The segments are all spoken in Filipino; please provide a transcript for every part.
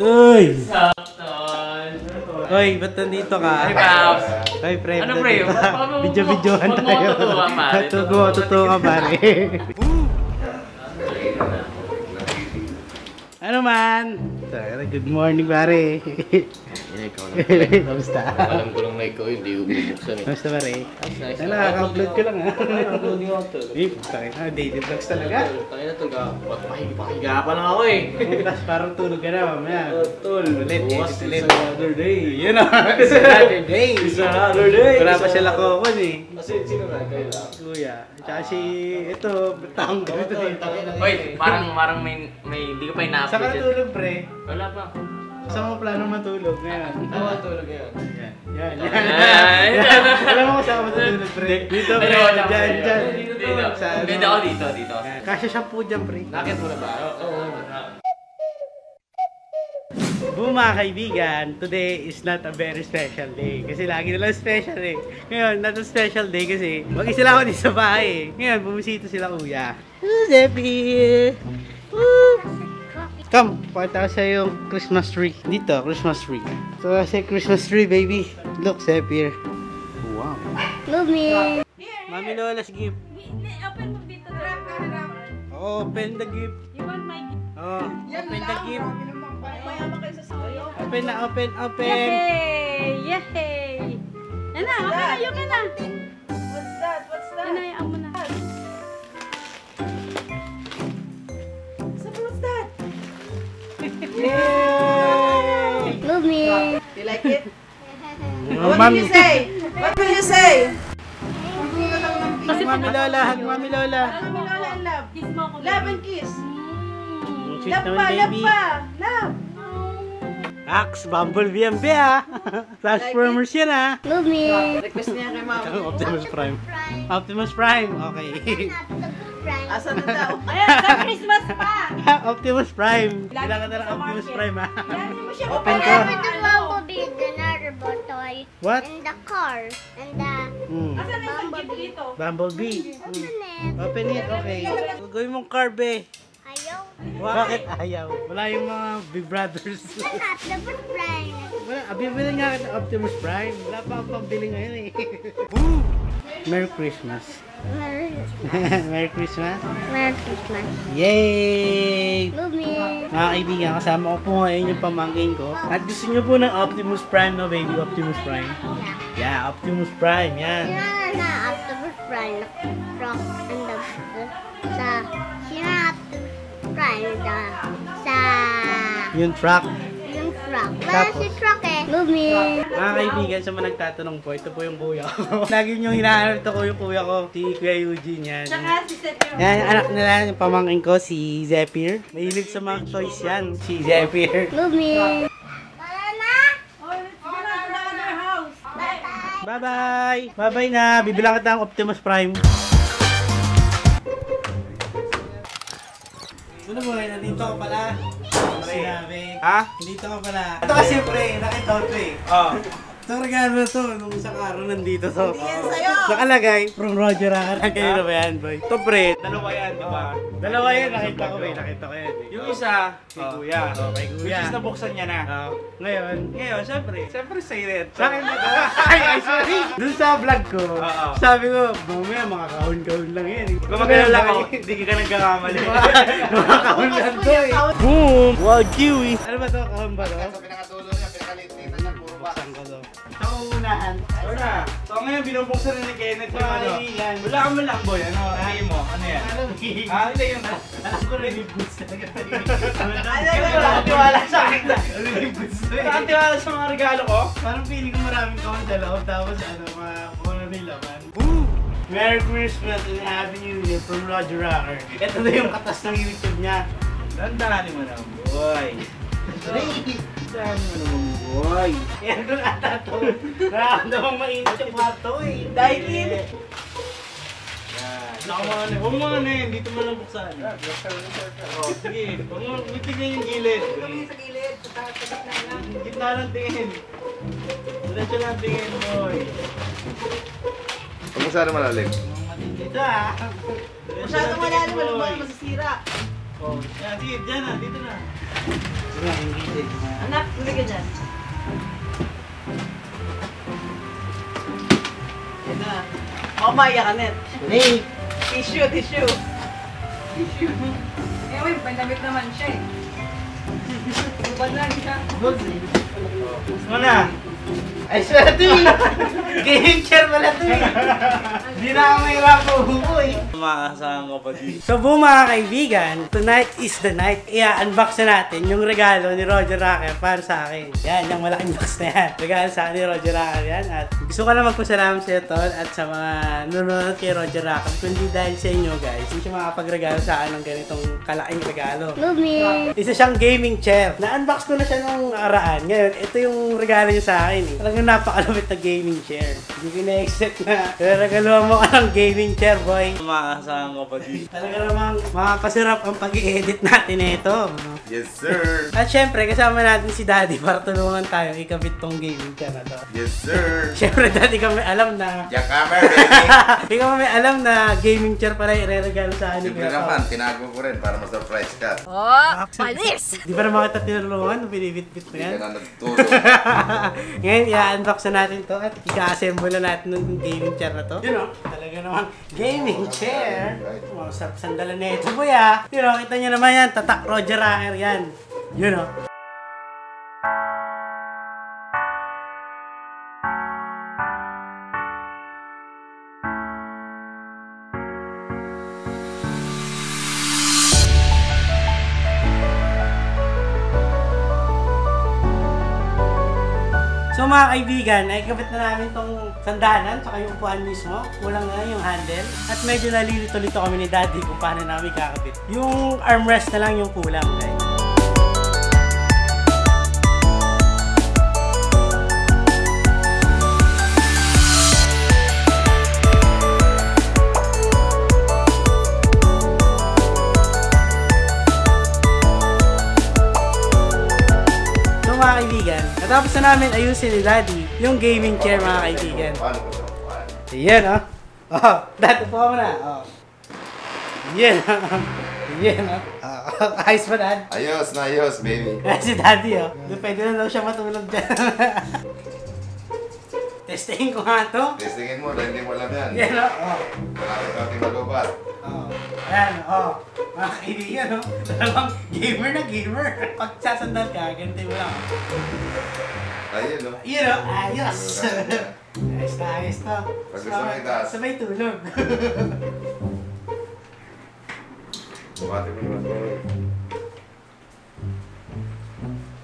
Uy! Sakton! Uy, ba't nandito ka? Ay, Paps! Uy, pre, Ano, pre? Video-videohan tayo. Huwag mo tutuwa, pare. Totoo ka, pare. Ano man? Good morning, pare. Ikaw lang pala. Kamusta? Alam ko lang na ikaw, hindi ko bubuksan eh. Kamusta, pare? Nice. Nakaka-upload ko lang, ha? Upload niyo ako to. Eh, tayo na. Daily vlogs talaga. Tayo na to, pahiga pa lang ako eh. Tapos parang tulog ka na, mamaya. Tol, Ulit, bukas edit ulit. is another day. Yun o. Saturday. Is another day. Wala pa siya lakokon eh. Kasi sino nga kayo lang? Kuya. Tsaka si, ito, taong ganito dito. Oy, parang may hindi ko pa ina-upload. Saan ka natulog, pre? Wala pa. Saan mo plano matulog ngayon? Ano ba tulog ngayon? Yan. Ay, Alam mo kung saan ka matulog, pre? Dito, pre. Dyan. Dito. Sa ano? Pwede ako dito. Yan. Kasya shampoo dyan, pre. Nakit mo na ba? Oo. Boom, mga kaibigan, today is not a very special day. Kasi lagi nalang special eh. Ngayon, not a special day kasi mag-isa lang ako dito sa bahay eh. Ngayon, bumisita sila kuya. Zepi! Come, pakita ko sa'yo yung Christmas tree. Dito, Christmas tree. So, say Christmas tree, baby. Look, Zepi. Wow. Love me. Mami Lola's gift. Open mo dito. Open the gift. You want my gift? Oh, open the gift. Mayaman kayo sa sayo. Open na, open. Yay! Yay! Yan na, okay na. What's that? Yan na, yan mo na. What's that? Yay! Love me. You like it? Oh, What will you say? What will you say? Hug Mami Lola, hug Mami Lola. Ano mo Lola and love? Kiss mo ako. Love and kiss. Sweet Love naman, pa, love baby. pa. Love. Axe, Bumblebee ang ha. Transformers yan ha. Love me. Request niya kay mama. Optimus Prime. Optimus Prime, okay. Asan na daw? Ayan, sa Christmas pa. Optimus Prime. Kailangan na lang Optimus Prime ha. Yan, mo siya Open ko. Whenever the bumblebee is another toy. What? And the car. And the Asan na isang gift dito? Bumblebee. open it. Open it, okay. Gawin mong carb eh. Ayaw. Bakit ayaw? Wala yung mga Big Brothers. Not the butterfly. Wala, bibili nga kita Optimus Prime. Wala pa akong pambili ngayon eh. Merry Christmas. Merry Christmas. Merry Christmas. Yay! Love me. Mga kaibigan, kasama ko po ngayon yung pamangkin ko. At gusto nyo po ng Optimus Prime, no baby? Optimus Prime. Yeah, Optimus Prime, yan. Sino na Optimus Prime? Rock and the sa sino na Optimus Prime? Sa Yung truck. yung truck. Wala Tapos? si truck eh. Love me. Mga kaibigan, sa mga nagtatanong po, ito po yung kuya ko. Lagi nyo hinahanap, ito ko yung kuya ko, si Kuya Eugene, yan. Tsaka si Seth Yan, anak nila, yung pamangkin ko, si Zephyr. Mahilig sa mga toys yan, si Zephyr. Love me. Oh, let's go na to the other house. Bye-bye! Bye-bye na! Bibilang kita ng Optimus Prime. Ano mo, nandito ka pala. Sinabi. Ha? Nandito ka pala. Ito kasi pre, nakita ko ito eh. Oo. Itong regalo na to, nung isang araw nandito to. Yan sa'yo. Nakalagay, from Roger Acar. Kanina ba yan, boy? Ito pre, Dalawa yan, di ba? dalawa yan, nakita ko eh, nakita ko yan. Yung isa, kay Kuya. Kay Kuya. Which is nabuksan niya na. Ngayon, Siyempre sa'yo rin. sa akin na to. Ay, sorry. Doon sa vlog ko, Oo. sabi ko, mamaya mga kahon-kahon lang yan. Kung magkala ko, hindi ka nagkakamali. Mga kahon lang to eh. Boom! Wow, kiwi! Ano ba to? Kahon ba to? Pinakatulo niya, pinakalitin niya, puro ba? Buksan ko to. Sa uunahan. Wala. So ngayon, binubuksan na ni Kenneth yung Mga ano. kaibigan. Wala ka mo lang, boy. Ano? Tingin mo? Ano yan? Hindi yung... Alam ko rin yung goods talaga. Wala kang tiwala sa akin. Wala kang tiwala sa mga regalo ko? Parang feeling ko maraming kahon sa loob. Tapos ano, mga puno ng laman. Boom! Merry Christmas and Happy New Year from Roger Acar. Ito na yung katas ng YouTube niya. Tandaanin mo na, boy. Tandaanin mo naman, boy. Yan ko ata to. Nakakamdamang mainit yung kwarto eh. Dahil in. Huwag mo ano eh, dito mo lang buksan. Oh, sige, huwag mo tignan yung gilid. Kami sa gilid. Sa gitna lang. Gitna lang tingin. Diretso lang tingin, boy. Huwag masyado malalim. Dito ah. Masyadong malalim. Walang mga masisira. Oh, yan, sige, dyan na, dito na. Sige nga, ingredient. Anak, huli ka dyan. Yan na. Baka maiyak ka, Net. Hey! Tissue, tissue. Tissue. Eh, may pandamit naman siya eh. Bubad lang siya. Good. Gusto na. Ay, siya ito eh. Gaming chair pala ito eh. Hindi na ako mahirap uhuboy. Maasahan ko pa dito. So boom mga kaibigan, tonight is the night. I-unbox na natin yung regalo ni Roger Racker para sa akin. Yan, yung malaking box na yan. Regalo sa akin ni Roger Racker yan. At gusto ko lang magpasalamat sa iyo, Tol, at sa mga nanonood kay Roger Racker. Kundi dahil sa inyo guys, hindi siya makapagregalo sa akin ng ganitong kalaking regalo. Lumi. Isa siyang gaming chair. Na-unbox ko na siya nung nakaraan. Ngayon, ito yung regalo niya sa akin eh. Talagang napakalupit na gaming chair. Hindi ko na-expect na regaluhan mo ka ng gaming chair, boy. Maasahan ko pa dito. Talaga namang makakasarap ang pag-i-edit natin ito. No? Yes, sir. At syempre, kasama natin si Daddy para tulungan tayo ikabit tong gaming chair na to. Yes, sir. Syempre, Daddy kami alam na... Yung camera, ready? Hindi kami alam na gaming chair pala i-regalo sa akin. Siyempre naman, tinago ko rin para ma-surprise ka. Oh, palis! Di ba naman kita tinulungan nung binibit-bit mo Hindi yan? ka na nagtulong. Ngayon, i-unbox na natin to at i-assemble na natin ng gaming chair na to. You know, talaga naman gaming chair. Wow, sarap sandalan na ito, boy ah. You know, kita nyo naman yan, tatak Roger Racker yan. You know. So mga kaibigan, ay kabit na namin tong sandalan, saka yung upuan mismo. Kulang na yung handle. At medyo nalilito-lito kami ni Daddy kung paano namin kakabit. Yung armrest na lang yung kulang, guys. Mga kaibigan, natapos na namin ayusin ni Daddy yung gaming chair mga kaibigan. Paano ko sa upuan? Ayan oh. Oh, Dad, upo mo na. Oh. Ayan oh. Ayan oh. Ayos ba, Dad? Ayos na ayos, baby. Si Daddy oh. Pwede na daw siya matulog dyan. Testingin ko nga to. Testingin mo, dahil hindi mo alam yan. Ayan oh. Oh. Malapit natin malubat. Oh. Ayan oh. Mga kaibigan oh. Talagang gamer na gamer. Pag sasandal ka, ganito mo lang. Ayun, no? Yun o, ayos! Ayos na, ayos na. Pag gusto mo itaas. Sabay tulog. Bumati mo naman.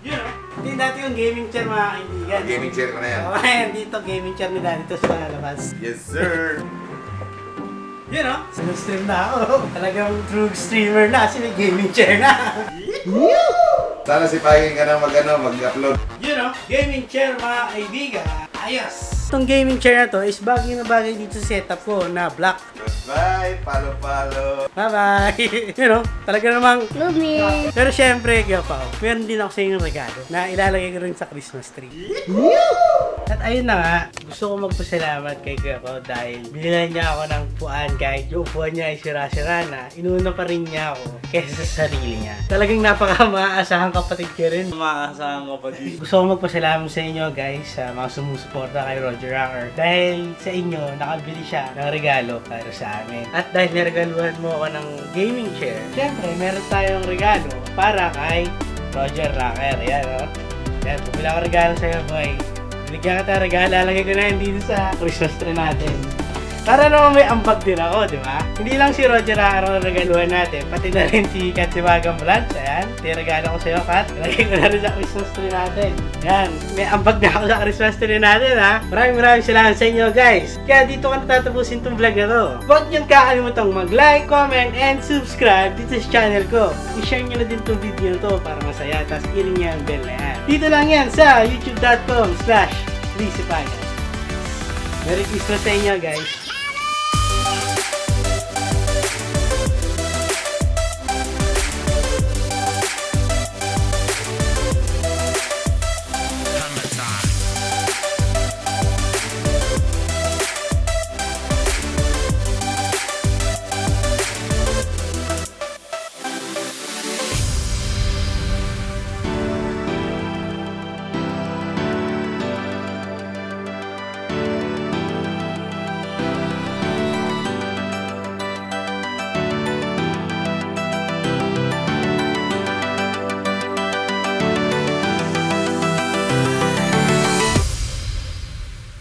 Yun o. Hindi dati yung gaming chair mga kaibigan. Gaming chair ko na yan. Oo, ayan, dito gaming chair ni Daddy to sa lalabas. Yes, sir. Yun o, sinustream na ako. Talagang true streamer na kasi may gaming chair na. Sana sipagin ka na mag-upload. Yun o, gaming chair mga kaibigan. Ayos! Itong gaming chair na to is bagay na bagay dito sa setup ko na black. Goodbye, palo-palo. Bye-bye! You know, talaga namang... Lumi. Pero syempre, Gapaw, meron din ako sa inyong regalo na ilalagay ko rin sa Christmas tree. At ayun na nga, gusto ko magpasalamat kay Gapaw dahil binilhan niya ako ng upuan kahit yung upuan niya ay sira-sira na. Inuna pa rin niya ako kaysa sa sarili niya. Talagang napaka-maasahang kapatid ko rin. Maasahan ko pa dito. Gusto ko magpasalamat sa inyo guys sa mga sumusuporta kay Roger Racker. Dahil sa inyo, nakabili siya ng regalo para sa amin. At dahil niregaluhan mo ako ng gaming chair, syempre meron tayong regalo para kay Roger Racker. Yan o. Yan, bumila ako regalo sa'yo boy. Binigyan kita regalo, lalagay ko na yun dito sa Christmas tree natin. Para naman may ambag din ako, di ba? Hindi lang si Roger Racker ang regaluhan natin, pati na rin si Kat Simagang Vlogs. Ayan, regalo ko sa'yo, Kat. Lagay ko na rin sa Christmas tree natin. Yan, may ambag na ako sa Christmas tree natin, ha? Maraming salamat sa inyo, guys. Kaya dito ka natatapusin tong vlog na to. Huwag niyong kakalimutang mag-like, comment, and subscribe dito sa channel ko. I-share niyo na din tong video na to para masaya. Tapos i-ring niyo ang bell na yan. Dito lang yan sa youtube.com/LizzyPineapple. Merry Christmas sa inyo, guys.